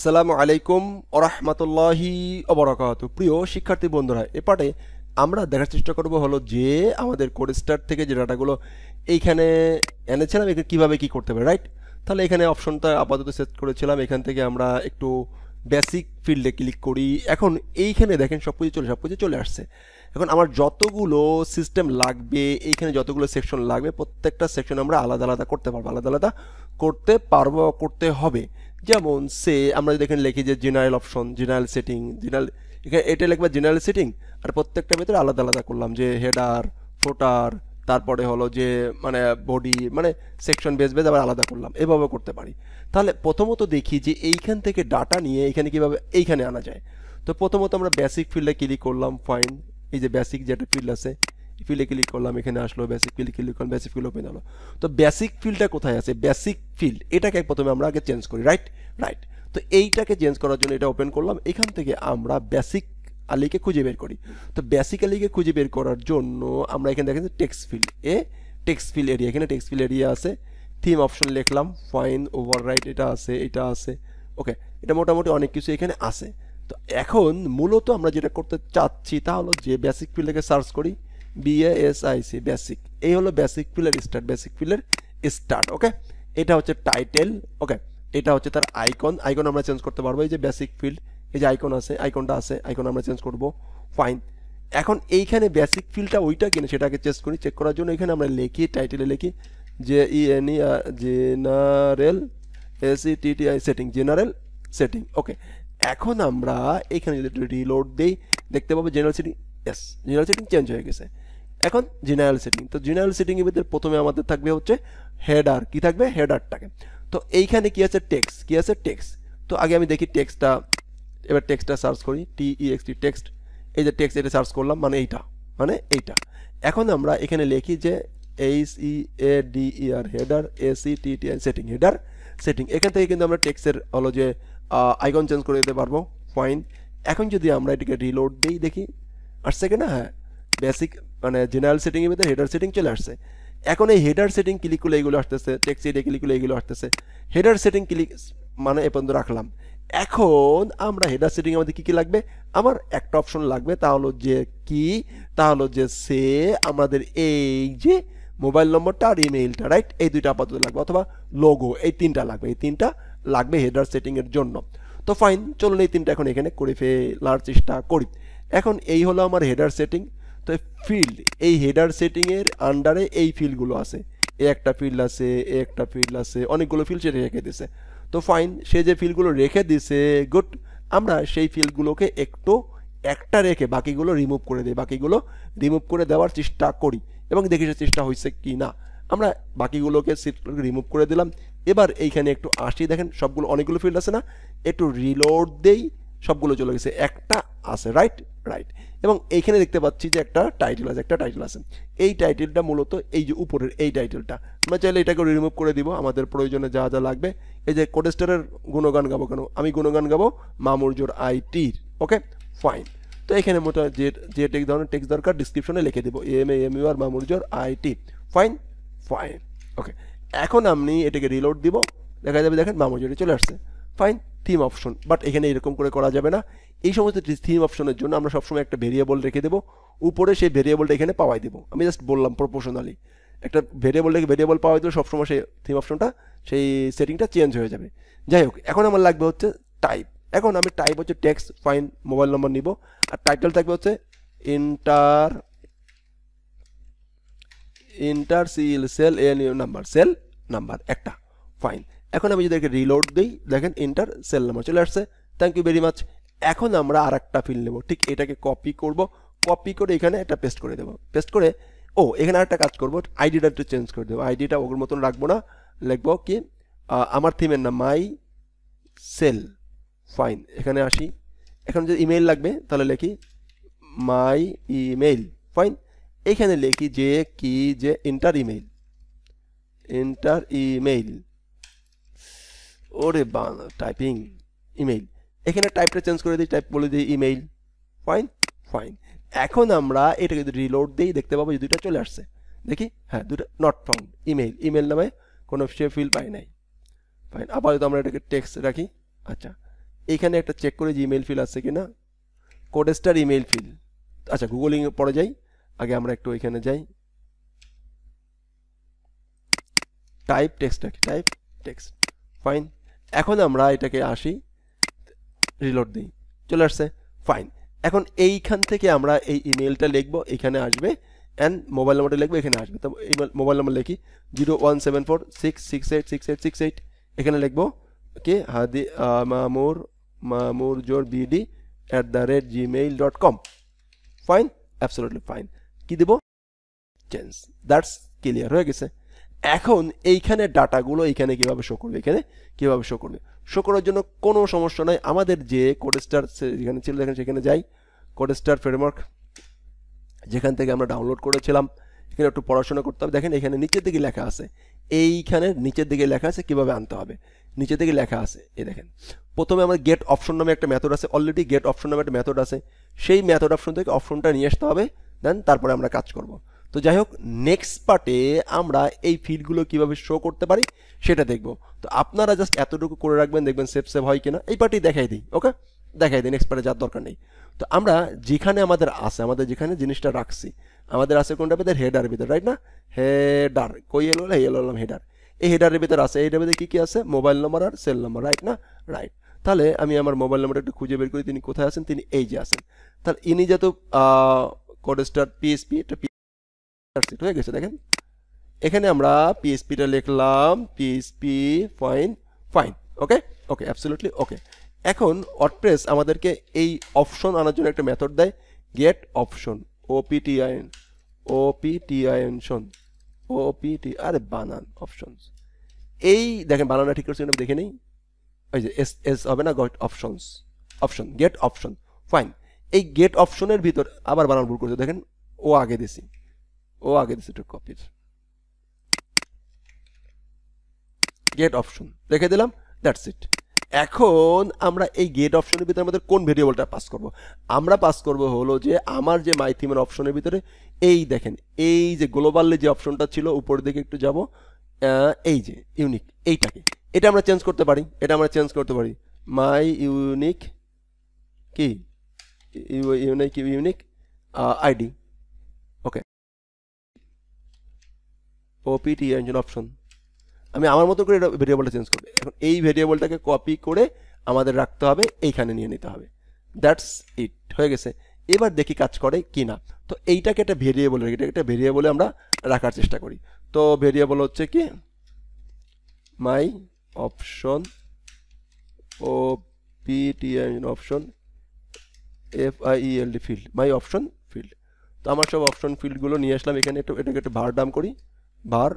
আসসালামু আলাইকুম ওরহমতুল্লাহি ওবরাকাতু। প্রিয় শিক্ষার্থী বন্ধুরা, এ পাঠে আমরা দেখার চেষ্টা করব হলো যে আমাদের কোড স্টার্ট থেকে যে ডাটাগুলো এইখানে এনেছিলাম এখানে কীভাবে কী করতে হবে, রাইট? তাহলে এখানে অপশনটা আপাতত সেট করেছিলাম। এখান থেকে আমরা একটু বেসিক ফিল্ডে ক্লিক করি। এখন এইখানে দেখেন সব কিছু চলে আসছে। এখন আমার যতগুলো সিস্টেম লাগবে, এইখানে যতগুলো সেকশন লাগবে, প্রত্যেকটা সেকশন আমরা আলাদা আলাদা করতে হবে। যেমন আমরা যদি এখানে লিখি যে জেনারেল অপশন, জেনারেল সেটিং, এখানে এটা লিখবা জেনারেল সেটিং, আর প্রত্যেকটার ভিতরে আলাদা আলাদা করলাম যে হেডার, ফুটার, তারপরে হলো যে মানে বডি, মানে সেকশন বেস আবার আলাদা করলাম। এভাবে করতে পারি। তাহলে প্রথমত দেখি যে এইখান থেকে ডাটা নিয়ে এইখানে কীভাবে এইখানে আনা যায়। তো প্রথমত আমরা বেসিক ফিল্ডে ক্লিক করলাম, ফাইন, এই যে বেসিক যে একটা ফিল্ড আছে ফিল্ডে ক্লিক করলাম, এখানে আসলো বেসিক ফিল্ড, ক্লিক করলাম, বেসিক ফিল্ড ওপেন হলো। তো বেসিক ফিল্ডটা কোথায় আছে? বেসিক ফিল্ড এটাকে প্রথমে আমরা আগে চেঞ্জ করি, রাইট। তো এইটাকে চেঞ্জ করার জন্য এটা ওপেন করলাম। এখান থেকে আমরা বেসিক আলিকে খুঁজে বের করি। তো বেসিক আলিকে খুঁজে বের করার জন্য আমরা এখানে দেখেন যে টেক্সট ফিল্ড এরিয়া, এখানে টেক্সট ফিল্ড এরিয়া আছে। থিম অপশন লিখলাম, ফাইন, ওভাররাইট এটা আছে, ওকে। এটা মোটামুটি অনেক কিছু এখানে আছে। তো এখন মূলত আমরা যেটা করতে চাচ্ছি তা হলো যে বেসিক ফিল্ডকে সার্চ করি, BASIC বেসিক। এই হলো বেসিক ফিল্ডের স্টার্ট, ওকে। এটা হচ্ছে টাইটেল, ওকে। এটা হচ্ছে তার আইকন আমরা চেঞ্জ করতে পারবো। এই যে বেসিক ফিল্ড, এই যে আইকন আমরা চেঞ্জ করব, ফাইন। এখন এইখানে বেসিক ফিল্ডটা ওইটা কিনা সেটাকে চেক করার জন্য এখানে আমরা লিখি, টাইটেলে লিখি জেনারেল জেনারেল সেটিং, ওকে। এখন আমরা এখানে যদি রিলোড দেই দেখতে পাবো জেনারেল সেটিং চেঞ্জ হয়ে গেছে। এখন জেনারেল সেটিং, তো জেনারেল সেটিং এর ভিতরে প্রথমে আমাদের থাকবে হচ্ছে হেডার, কি থাকবে? হেডারটাকে। তো এইখানে কি আছে? টেক্সট। তো আগে আমি দেখি টেক্সটটা, এবার টেক্সটটা সার্চ করি, টেক্সট। এই যে টেক্সট, এটা সার্চ করলাম, মানে এইটা। এখন আমরা এখানে লিখি যে HEADER হেডার, SETTI সেটিং। এখান থেকে কিন্তু আমরা টেক্সটের হলো যে আইকন চেঞ্জ করে দিতে পারবো, ফাইন। এখন যদি আমরা এটাকে রিলোড দিই দেখি আসছে কিনা, হ্যাঁ, বেসিক মানে জেনারেল সেটিং এর ভিতরে হেডার সেটিং চলে আসছে। এখন এই হেডার সেটিং ক্লিক করলে এগুলো আসতেছে, টেক্সট এরিয়া ক্লিক করলে এগুলো আসতেছে। হেডার সেটিং ক্লিক মানে এ পর্যন্ত রাখলাম। এখন আমরা হেডার সেটিং আমাদের কি লাগবে? আমার একটা অপশন লাগবে, তা হলো যে আমাদের এই যে মোবাইল নম্বরটা আর ইমেইলটা, রাইট? এই দুইটা আপাতত লাগবে, অথবা লোগো, এই তিনটা লাগবে হেডার সেটিং এর জন্য। তো ফাইন, চলুন এই তিনটা এখন এখানে করে ফেলার চেষ্টা করি। এখন এই হলো আমার হেডার সেটিং। তো ফিল্ড, এই হেডার সেটিং এর আন্ডারে এই ফিল্ডগুলো আছে, একটা ফিল্ড আছে, অনেকগুলো ফিল্ড সে রেখে দিছে। তো ফাইন, সে যে ফিল্ডগুলো রেখে দিছে, গুড। আমরা সেই ফিল্ডগুলোকে একটা রেখে বাকিগুলো রিমুভ করে দেওয়ার চেষ্টা করি এবং দেখি সে চেষ্টা হয়েছে কি না। আমরা বাকিগুলোকে রিমুভ করে দিলাম। এবার এইখানে একটু আসি, দেখেন সবগুলো, অনেকগুলো ফিল্ড আছে না, একটু রিলোড দেই, সবগুলো চলে গেছে, একটা আছে, রাইট। এবং এইখানে দেখতে পাচ্ছি যে একটা টাইটেল আছে। এই টাইটেলটা মূলত এই যে উপরের এই টাইটেলটা, আমরা চাইলে এটাকে রিমুভ করে দিব আমাদের প্রয়োজনে যা লাগবে। এই যে কোডেস্টারের গুণগান গাবো কেন? আমি গুণগান গাবো মামুরজোর আইটির, ওকে, ফাইন। তো এখানে যে টেক্সট দরকার ডিসক্রিপশনে লিখে দেবো, MAMUR মামুরজোর আইটি, ফাইন, ওকে। এখন আমি এটাকে রিলোড দিব, দেখা যাবে দেখেন মামুরজোরে চলে আসছে, ফাইন। থিম অপশন, বাট এখানে এরকম করে করা যাবে না। এই সমস্ত থিম অপশনের জন্য আমরা সবসময় একটা ভেরিয়েবল রেখে দেবো, উপরে সেই ভেরিয়েবলটা এখানে পাওয়াই দেবো। আমি জাস্ট বললাম প্রপোর্শনালি একটা ভেরিয়েবল পাওয়াই দিলে সবসময় সেই থিম অপশনটা, সেই সেটিংটা চেঞ্জ হয়ে যাবে। যাই হোক, এখন আমার লাগবে হচ্ছে টাইপ। এখন আমি টাইপ হচ্ছে টেক্সট, ফাইন, মোবাইল নম্বর নিব, আর টাইটেল থাকবে হচ্ছে ইন্টার সেল নাম্বার একটা, ফাইন। এখন আমি যদি রিলোড দিই দেখেন ইন্টার সেল নাম্বার চলে আসছে, থ্যাংক ইউ ভেরি মাচ। এখন আমরা আর একটা ফিল্ড নেব, ঠিক এটাকে কপি করে এখানে একটা পেস্ট করে দেবো। এখানে আরেকটা কাজ করবো, আইডিটা একটু চেঞ্জ করে দেবো। আইডিটা ওর মতন রাখবো না, লিখবো কি আমার থিমের নাম মাই সেল, ফাইন। এখানে আসি, এখন যদি ইমেইল লাগবে তাহলে লিখি মাই ইমেইল, ফাইন। এখানে লিখি যে ইন্টার ইমেইল, ওরে টাইপিং ইমেইল। এখানে টাইপটা চেঞ্জ করে দিই, টাইপ বলে দিই ইমেইল, ফাইন। এখন আমরা এটাকে যদি রিলোড দিই দেখতে পাবো যে দুইটা চলে আসছে, দেখি, হ্যাঁ, দুটো নট ফাউন্ড, ইমেইল নামে কোনো সে ফিল্ড পাই নাই, ফাইন। আপাতত আমরা এটাকে টেক্সট রাখি, আচ্ছা। এইখানে একটা চেক করে যে ইমেল ফিল আছে কিনা, কোডস্টার ইমেল ফিল। আচ্ছা গুগলিং পরে যাই, আগে আমরা একটু এখানে যাই, টাইপ টেক্সট রাখি, টাইপ টেক্সট, ফাইন। এখন আমরা এটাকে আসি, রিলোড দিই, চলে আসছে, ফাইন। এখন এইখান থেকে আমরা এই ইমেলটা লিখবো, এখানে আসবে, অ্যান্ড মোবাইল নাম্বারটা লিখবো, এখানে আসবে। তো মোবাইল নাম্বার লিখি 01746668868, এখানে লিখবো ওকে হাদি মামুর জোর BD @gmail.com, fine, absolutely fine. কি দেবো, চেঞ্জ, দ্যাটস ক্লিয়ার হয়ে গেছে। এখন এইখানে ডাটাগুলো এইখানে কিভাবে শো করবে, এখানে কিভাবে শো করবে, শো করার জন্য কোনো সমস্যা নাই। আমাদের যে কোডস্টার যেখানে ছিল দেখেন সেখানে যাই, কোডস্টার ফ্রেমওয়ার্ক যেখান থেকে আমরা ডাউনলোড করেছিলাম, এখানে একটু পড়াশোনা করতে হবে। দেখেন এখানে নিচের দিকে লেখা আছে, এইখানে নিচের দিকে লেখা আছে কিভাবে আনতে হবে, নিচের দিকে লেখা আছে। এই দেখেন প্রথমে আমার গেট অপশন নামে একটা মেথড আছে, অলরেডি গেট অপশন নামে একটা মেথড আছে, সেই মেথড অপশন থেকে অপশনটা নিয়ে আসতে হবে, দেন তারপরে আমরা কাজ করব। তো যাই হোক, নেক্সট পার্টে আমরা এই ফিল্ডগুলো কিভাবে শো করতে পারি সেটা দেখব। তো আপনারা জাস্ট এতটুকু করে রাখবেন, দেখবেন সেভ হয় কিনা। এই পার্টেই দেখাই দিই, ওকে, দেখাই দিই, নেক্সট পার্টে যাওয়ার দরকার নেই। তো আমরা যেখানে আমাদের আছে, আমাদের যেখানে জিনিসটা রাখছি, আমাদের আছে কোনটা ভিতরে, হেডার ভিতরে, রাইট না, হেডার কই এলো, এলাম হেডার। এই হেডারের ভিতরে আছে, এইটার ভিতরে কি আছে, মোবাইল নাম্বার আর সেল নাম্বার, রাইট না, রাইট। তাহলে আমি আমার মোবাইল নাম্বারটা একটু খুঁজে বের করি, তিনি কোথায় আছেন, তিনি এই যে আছেন। তাহলে ইনি যেহেতু কোডস্টার পিএসপি, এটা হয়ে গেছে। দেখেন এখানে আমরা পিএসপিটা লিখলাম, পিএসপি, ফাইন, ফাইন, ওকে, ওকে, অ্যাবসলিউটলি ওকে। এখন ওয়ার্ডপ্রেস আমাদেরকে এই অপশন আনার জন্য একটা মেথড দেয়, গেট অপশন, ওপিটিআইএন, ওপিটি, আরে বানান অপশনস, এই দেখেন বানানটা ঠিক করছি দেখে নেই, ওই যে এস এস হবে না, get options, option, get option, fine. এই গেট অপশনের ভিতর আবার বানান ভুল করছে, দেখেন ও আগে দিছি, একটু কপির, গেট অপশন রেখে দিলাম, দ্যাটস ইট। এখন আমরা এই গেট অপশনের ভিতরে আমাদের কোন ভেরিয়েবলটা পাস করব, আমরা পাস করব হলো যে আমার যে মাই থিমের অপশনের ভিতরে এই দেখেন, এই যে গ্লোবালি যে অপশনটা ছিল উপরের দিকে একটু যাব, এই যে ইউনিক, এইটাকে, এটা আমরা চেঞ্জ করতে পারি, মাই ইউনিক কি, ইউনিক আইডি, ওকে, ওপিটি ইঞ্জিন অপশন। আমি আমার মতো করে এটা ভেরিয়েবলটা চেঞ্জ করব। এখন এই ভেরিয়েবলটাকে কপি করে আমাদের রাখতে হবে, এইখানে নিয়ে নিতে হবে, দ্যাটস ইট, হয়ে গেছে। এবার দেখি কাজ করে কি না। তো এইটাকে একটা ভেরিয়েবল, এটা ভেরিয়েবলে আমরা রাখার চেষ্টা করি। তো ভেরিয়েবল হচ্ছে কি, my option, OPT option, FIELD field, my option field. তো আমার সব অপশন ফিল্ডগুলো নিয়ে আসলাম এখানে, এটাকে একটু ভার ডাম করি, ভার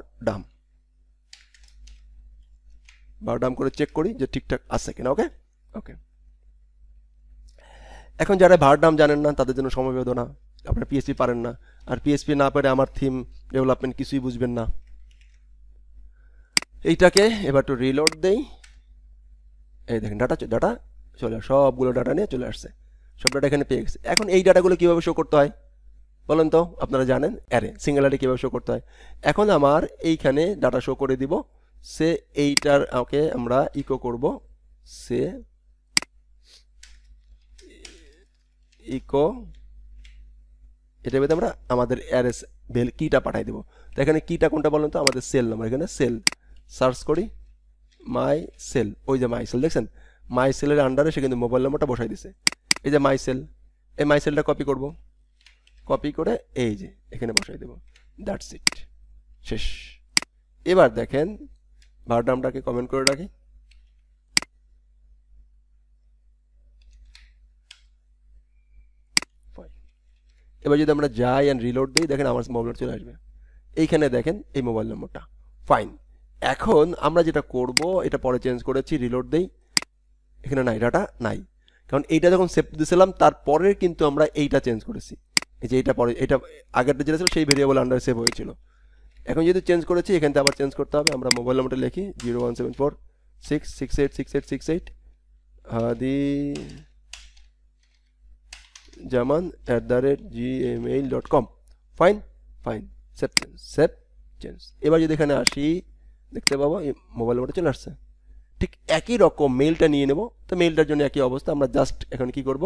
ডাম করে চেক করি যে ঠিকঠাক আছে কিনা, ওকে, ওকে। এখন যারা ভার ডাম জানেন না তাদের জন্য সমবেদনা, আপনারা পিএসপি পারেন না, আর পিএসপি না পারে আমার থিম ডেভেলপমেন্ট কিছুই বুঝবেন না। এইটাকে এবার একটু রিলোড দেই, এই দেখেন ডাটা চলে, সবগুলো ডাটা নিয়ে চলে আসছে, সব ডাটা এখানে পেয়ে গেছে। এখন এই ডাটাগুলো কীভাবে শো করতে হয় বলেন তো, আপনারা জানেন, অ্যারে সিঙ্গুলারে কীভাবে শো করতে হয়। এখন আমার এইখানে ডাটা শো করে দিব, সে এইটার ওকে আমরা ইকো করব, সে ইকো, এটার ভিতরে আমরা আমাদের অ্যারেস বেল কিটা পাঠাই দেবো। তো এখানে কিটা কোনটা বলেন তো, আমাদের সেল নাম্বার, এখানে সেল সার্চ করি, মাই সেল, ওই যে মাই সেল দেখছেন, মাই সেলের আন্ডারে সে কিন্তু মোবাইল নাম্বারটা বসাই দিছে, এই যে মাই সেল, এই মাই সেলটা কপি করব, কপি করে এই যে এখানে বসাই দেব, দ্যাটস ইট, শেষ। এবার দেখেন ভারডামটাকে কমেন্ট করে রাখি, এবার যদি আমরা যাই অ্যান্ড রিলোড দিই, দেখেন আমার মোবাইল চলে আসবে, এইখানে দেখেন এই মোবাইল নম্বরটা, ফাইন। এখন আমরা যেটা করব, এটা পরে চেঞ্জ করেছি, রিলোড দেই, এখানে নাই, ডাটা নাই, কারণ এইটা যখন সেভ দিয়েছিলাম তারপরে কিন্তু আমরা এইটা চেঞ্জ করেছি, এই যে এইটা পরে, এটা আগেরটা যেটা ছিল সেই ভেরিয়েবল আন্ডারে সেভ হয়েছিল। এখন যেহেতু চেঞ্জ করেছি এখান থেকে আবার চেঞ্জ করতে হবে, আমরা মোবাইল নাম্বারটা লিখি 01746668868, হাদি জামান @gmail.com, fine, fine, save change. এবার যদি এখানে আসি দেখতে পাবো মোবাইল নাম্বারটা চলে আসছে, ঠিক একই রকম মেইলটা নিয়ে নেব। তো মেইলটার জন্য একই অবস্থা, আমরা জাস্ট এখন কি করব,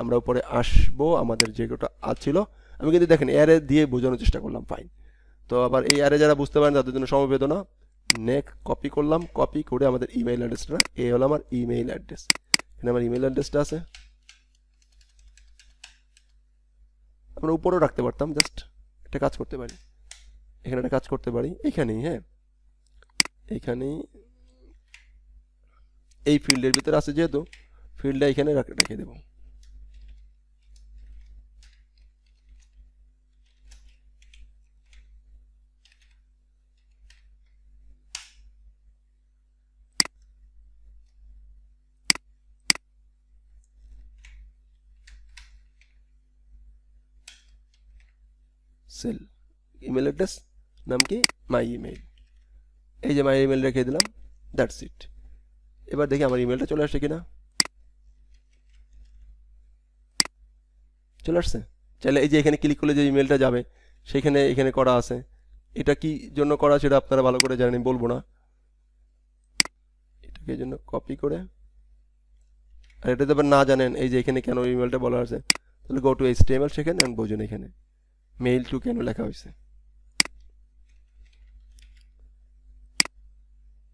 আমরা উপরে আসবো, আমাদের যেটা ছিল, আমি কিন্তু দেখেন অ্যারে দিয়ে বোঝানোর চেষ্টা করলাম, ফাইন। তো আবার এই অ্যারে যারা বুঝতে পারেন তাদের জন্য সমবেদনা, নেক কপি করলাম, কপি করে আমাদের ইমেইল অ্যাড্রেসটা, এ হলো আমার ইমেইল অ্যাড্রেস, এখানে আমার ইমেইল অ্যাড্রেসটা আছে, আমরা উপরেও রাখতে পারতাম, জাস্ট একটা কাজ করতে পারি, এখানে একটা কাজ করতে পারি, এখানেই, হ্যাঁ এইখানেই, এই ফিল্ডের ভিতরে আছে যেহেতু, ফিল্ডটা এখানে রেখে দেবো। সেল ইমেল অ্যাড্রেস, নাম কি, মাই ইমেইল, এই যে মাই ইমেইল রেখে দিলাম, দ্যাটস ইট। এবার দেখি আমার ইমেলটা চলে আসছে কিনা, চলে আসছে। চাইলে এই যে এখানে ক্লিক করলে যে ইমেলটা যাবে সেখানে এখানে করা আছে, এটা কি জন্য করা সেটা আপনারা ভালো করে জানেন, বলবো না, এটাকে এই জন্য কপি করে, আর এটা যদি না জানেন এই যে এখানে কেন ইমেলটা বলা আছে, তাহলে গো টু এইচটিএমএল, সেখানে আমি বোঝেন এখানে মেইল টু কেন লেখা হয়েছে,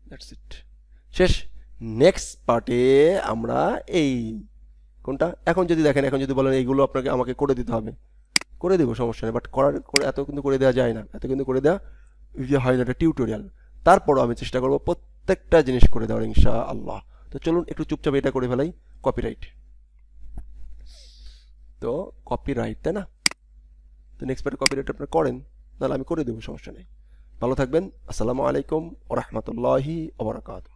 দ্যাটস ইট, শেষ। নেক্সট পার্টে আমরা এই কোনটা, এখন যদি দেখেন, এখন যদি বলেন এইগুলো আপনাকে আমাকে করে দিতে হবে, করে দেবো, সমস্যা নেই, বাট করে এত কিন্তু করে দেওয়া যায় না, এত কিন্তু করে দেওয়া যে হয় না, একটা টিউটোরিয়াল, তারপরও আমি চেষ্টা করবো প্রত্যেকটা জিনিস করে দেওয়ার ইনশাআল্লাহ। তো চলুন একটু চুপচাপ এটা করে ফেলাই, কপিরাইট, তো কপিরাইট, তাই না, তো নেক্সট পার্টে কপিরাইট আপনারা করেন, নাহলে আমি করে দেবো, সমস্যা নেই। ভালো থাকবেন, আসসালামু আলাইকুম ওয়া রাহমাতুল্লাহি ওয়া বারাকাতুহু।